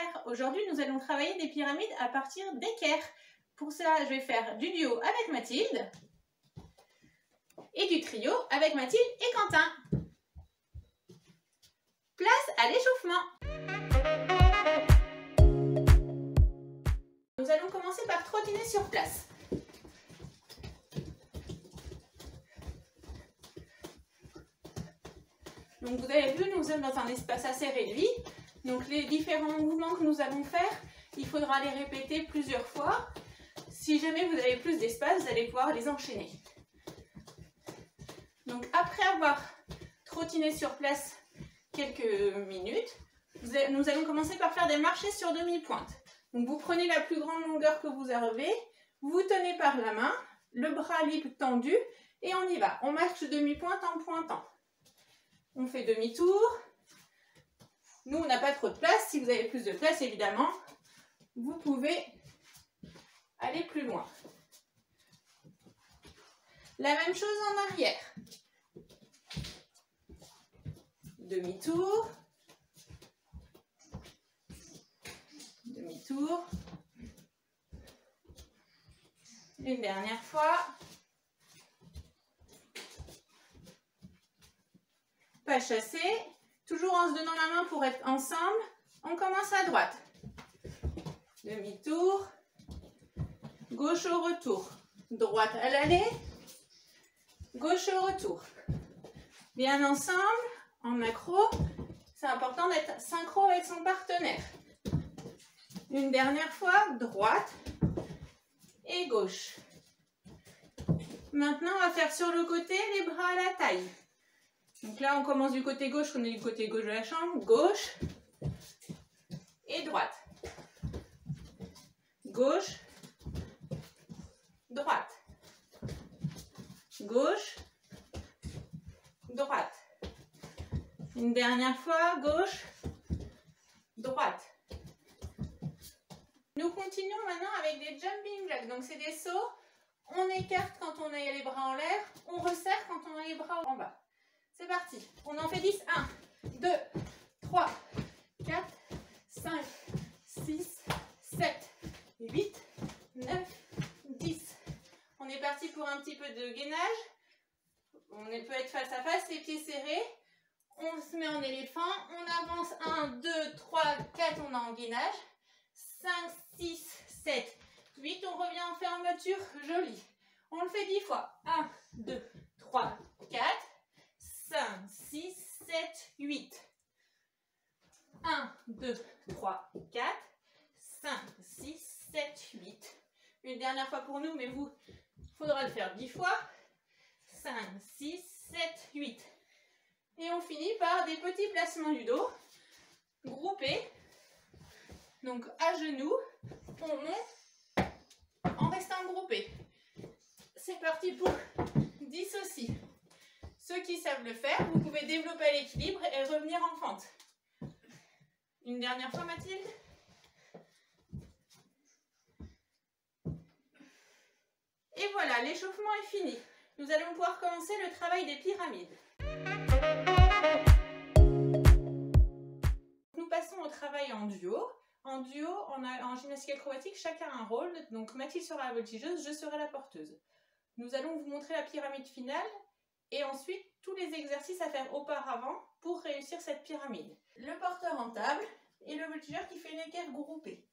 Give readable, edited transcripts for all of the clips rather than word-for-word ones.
faire? Aujourd'hui, nous allons travailler des pyramides à partir d'équerres. Pour cela, je vais faire du duo avec Mathilde et du trio avec Mathilde et Quentin. Place à l'échauffement. Nous allons commencer par trottiner sur place. Donc vous avez vu, nous sommes dans un espace assez réduit. Donc les différents mouvements que nous allons faire, il faudra les répéter plusieurs fois. Si jamais vous avez plus d'espace, vous allez pouvoir les enchaîner. Donc après avoir trottiné sur place quelques minutes, nous allons commencer par faire des marchés sur demi-pointe. Donc vous prenez la plus grande longueur que vous avez, vous tenez par la main, le bras libre tendu et on y va. On marche demi-pointe en pointant. On fait demi-tour. Nous, on n'a pas trop de place. Si vous avez plus de place, évidemment, vous pouvez aller plus loin. La même chose en arrière. Demi-tour. Demi-tour. Une dernière fois. Pas chassé. Toujours en se donnant la main pour être ensemble. On commence à droite. Demi-tour. Gauche au retour. Droite à l'aller. Gauche au retour. Bien ensemble, en macro. C'est important d'être synchro avec son partenaire. Une dernière fois, droite et gauche. Maintenant, on va faire sur le côté les bras à la taille. Donc là, on commence du côté gauche, on est du côté gauche de la chambre. Gauche et droite. Gauche, droite. Gauche, droite. Une dernière fois, gauche, droite. Nous continuons maintenant avec des jumping jacks. Donc c'est des sauts. On écarte quand on a les bras en l'air, on resserre quand on a les bras en bas. C'est parti. On en fait 10. 1, 2, 3, 4, 5, 6, 7, 8, 9, 10. On est parti pour un petit peu de gainage. On peut être face à face, les pieds serrés. On se met en éléphant. On avance 1, 2, 3, 4. On est en gainage. 5, 6, 7, 8. On revient en fermeture jolie. On le fait 10 fois. 1, 2, 3, 4. 5, 6, 7, 8. 1, 2, 3, 4. 5, 6, 7, 8. Une dernière fois pour nous, mais vous, il faudra le faire 10 fois. 5, 6, 7, 8. Et on finit par des petits placements du dos. Groupés. Donc à genoux, on monte en restant groupé. C'est parti pour 10 aussi. Ceux qui savent le faire, vous pouvez développer l'équilibre et revenir en fente. Une dernière fois, Mathilde. Et voilà, l'échauffement est fini. Nous allons pouvoir commencer le travail des pyramides. Nous passons au travail en duo. En duo, en gymnastique acrobatique, chacun a un rôle. Donc Mathilde sera la voltigeuse, je serai la porteuse. Nous allons vous montrer la pyramide finale. Et ensuite, tous les exercices à faire auparavant pour réussir cette pyramide. Le porteur en table et le voltigeur qui fait une équerre groupée.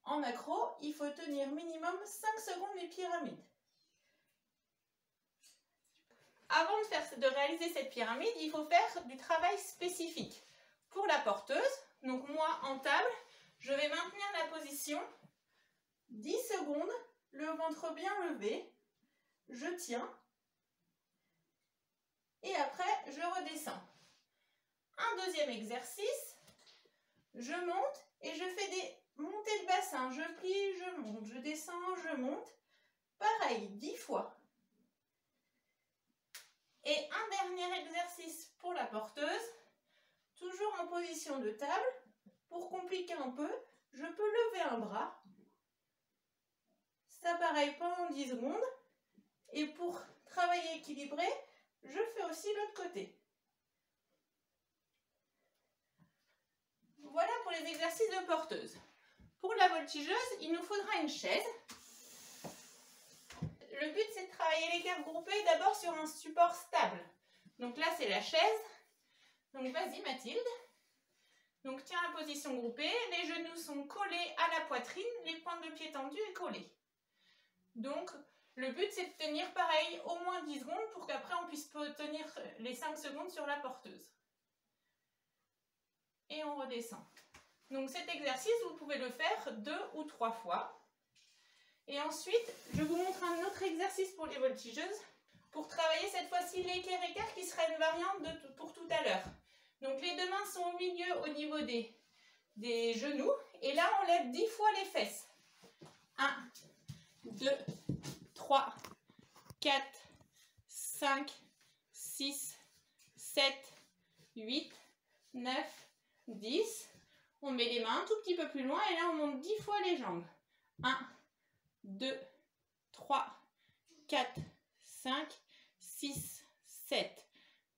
En accro, il faut tenir minimum 5 secondes les pyramides. Avant de réaliser cette pyramide, il faut faire du travail spécifique. Pour la porteuse, donc moi en table, je vais maintenir la position 10 secondes, le ventre bien levé, je tiens. Et après, je redescends. Un deuxième exercice, je monte et je fais des montées de bassin. Je plie, je monte, je descends, je monte. Pareil, 10 fois. Et un dernier exercice pour la porteuse, toujours en position de table. Pour compliquer un peu, je peux lever un bras. Ça pareil pendant 10 secondes. Et pour travailler équilibré, je fais aussi l'autre côté. Voilà pour les exercices. exercice de porteuse. Pour la voltigeuse, il nous faudra une chaise. Le but, c'est de travailler l'écart groupé d'abord sur un support stable. Donc là, c'est la chaise. Donc vas-y Mathilde. Donc tiens la position groupée, les genoux sont collés à la poitrine, les pointes de pied tendues et collées. Donc le but, c'est de tenir pareil au moins 10 secondes pour qu'après on puisse tenir les 5 secondes sur la porteuse. Et on redescend. Donc cet exercice, vous pouvez le faire 2 ou 3 fois. Et ensuite, je vous montre un autre exercice pour les voltigeuses pour travailler cette fois-ci l'équerre-écart qui sera une variante pour tout à l'heure. Donc les deux mains sont au milieu au niveau des genoux et là on lève 10 fois les fesses. 1, 2, 3, 4, 5, 6, 7, 8, 9, 10. On met les mains un tout petit peu plus loin et là on monte 10 fois les jambes. 1, 2, 3, 4, 5, 6, 7,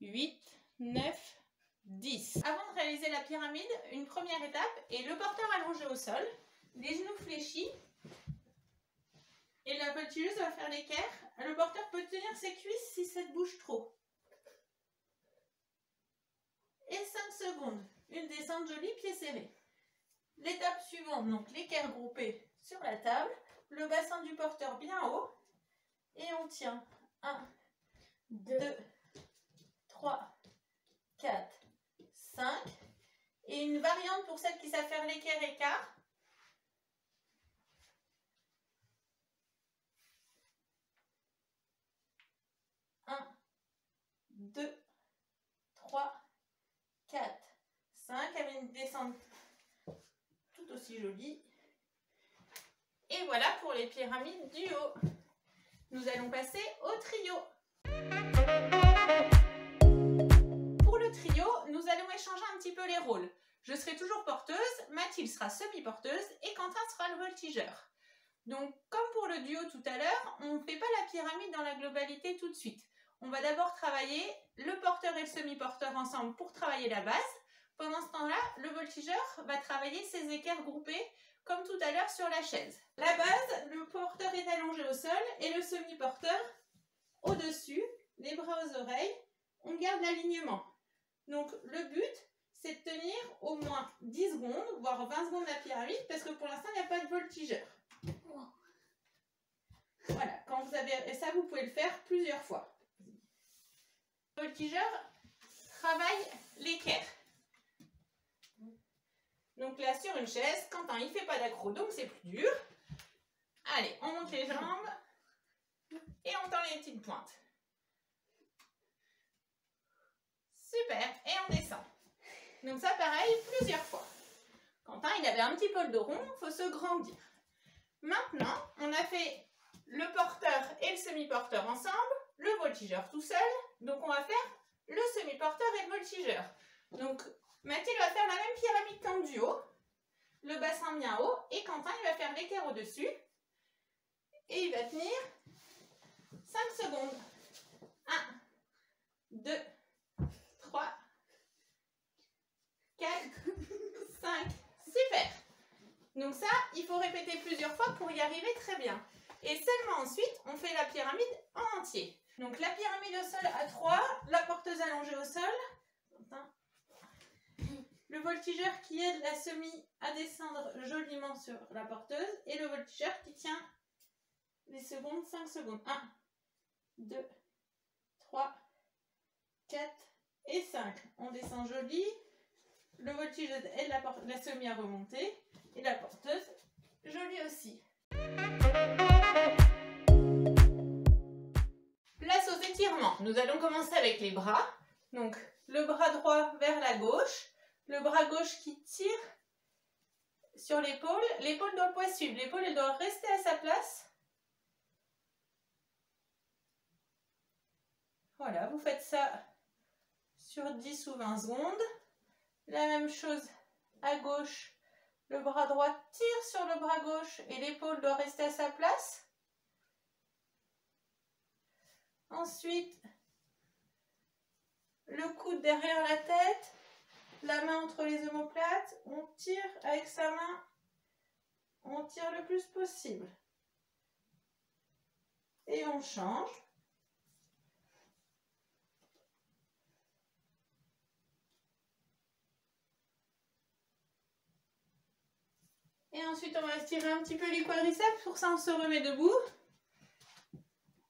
8, 9, 10. Avant de réaliser la pyramide, une première étape est le porteur allongé au sol, les genoux fléchis et la voltigeuse va faire l'équerre. Le porteur peut tenir ses cuisses si ça bouge trop. Et 5 secondes, une descente jolie, pieds serrés. L'étape suivante, donc l'équerre groupé sur la table, le bassin du porteur bien haut et on tient 1, 2, 3, 4, 5 et une variante pour celles qui savent faire l'équerre-écart. Un, 2, 3, 4, 5 avec une descente tout aussi jolie. Et voilà pour les pyramides du haut. Nous allons passer au trio. Pour le trio, nous allons échanger un petit peu les rôles. Je serai toujours porteuse, Mathilde sera semi-porteuse et Quentin sera le voltigeur. Donc, comme pour le duo tout à l'heure, on ne fait pas la pyramide dans la globalité tout de suite. On va d'abord travailler le porteur et le semi-porteur ensemble pour travailler la base. Pendant ce temps-là, le voltigeur va travailler ses équerres groupés comme tout à l'heure sur la chaise. La base, le porteur est allongé au sol et le semi-porteur au-dessus, les bras aux oreilles. On garde l'alignement. Donc le but, c'est de tenir au moins 10 secondes, voire 20 secondes la pyramide, parce que pour l'instant, il n'y a pas de voltigeur. Voilà, quand vous avez, et ça, vous pouvez le faire plusieurs fois. Le voltigeur travaille l'équerre. Donc là, sur une chaise, Quentin, il ne fait pas d'accro, donc c'est plus dur. Allez, on monte les jambes et on tend les petites pointes. Super, et on descend. Donc ça, pareil, plusieurs fois. Quentin, il avait un petit peu le dos rond, il faut se grandir. Maintenant, on a fait le porteur et le semi-porteur ensemble, le voltigeur tout seul. Donc on va faire le semi-porteur et le voltigeur. Donc Mathilde va faire la même pyramide qu'en duo, le bassin bien haut, et Quentin il va faire l'équerre au-dessus, et il va tenir 5 secondes. 1, 2, 3, 4, 5, super. Donc ça, il faut répéter plusieurs fois pour y arriver très bien. Et seulement ensuite, on fait la pyramide en entier. Donc la pyramide au sol à 3, la porteuse allongée au sol. Le voltigeur qui aide la semi à descendre joliment sur la porteuse et le voltigeur qui tient les secondes, 5 secondes. 1, 2, 3, 4 et 5. On descend joli. Le voltigeur aide la semi à remonter et la porteuse jolie aussi. Place aux étirements. Nous allons commencer avec les bras. Donc le bras droit vers la gauche. Le bras gauche qui tire sur l'épaule. L'épaule doit pas suivre. L'épaule, elle doit rester à sa place. Voilà, vous faites ça sur 10 ou 20 secondes. La même chose à gauche. Le bras droit tire sur le bras gauche et l'épaule doit rester à sa place. Ensuite, le coude derrière la tête. la main entre les omoplates, on tire avec sa main, on tire le plus possible. Et on change. Et ensuite, on va estirer un petit peu les quadriceps. Pour ça, on se remet debout.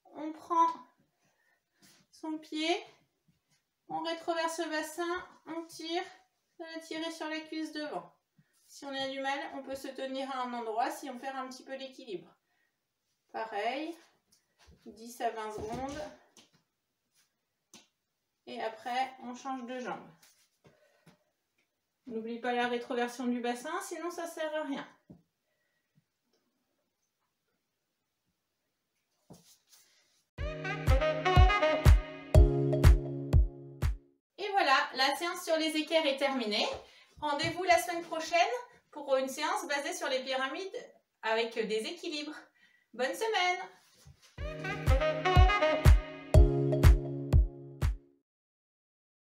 On prend son pied, on rétroverse le bassin, on tire, ça va tirer sur les cuisses devant. Si on a du mal, on peut se tenir à un endroit si on perd un petit peu l'équilibre. Pareil, 10 à 20 secondes. Et après, on change de jambe. N'oublie pas la rétroversion du bassin, sinon ça ne sert à rien. Et voilà, la séance sur les équerres est terminée. Rendez-vous la semaine prochaine pour une séance basée sur les pyramides avec des équilibres. Bonne semaine!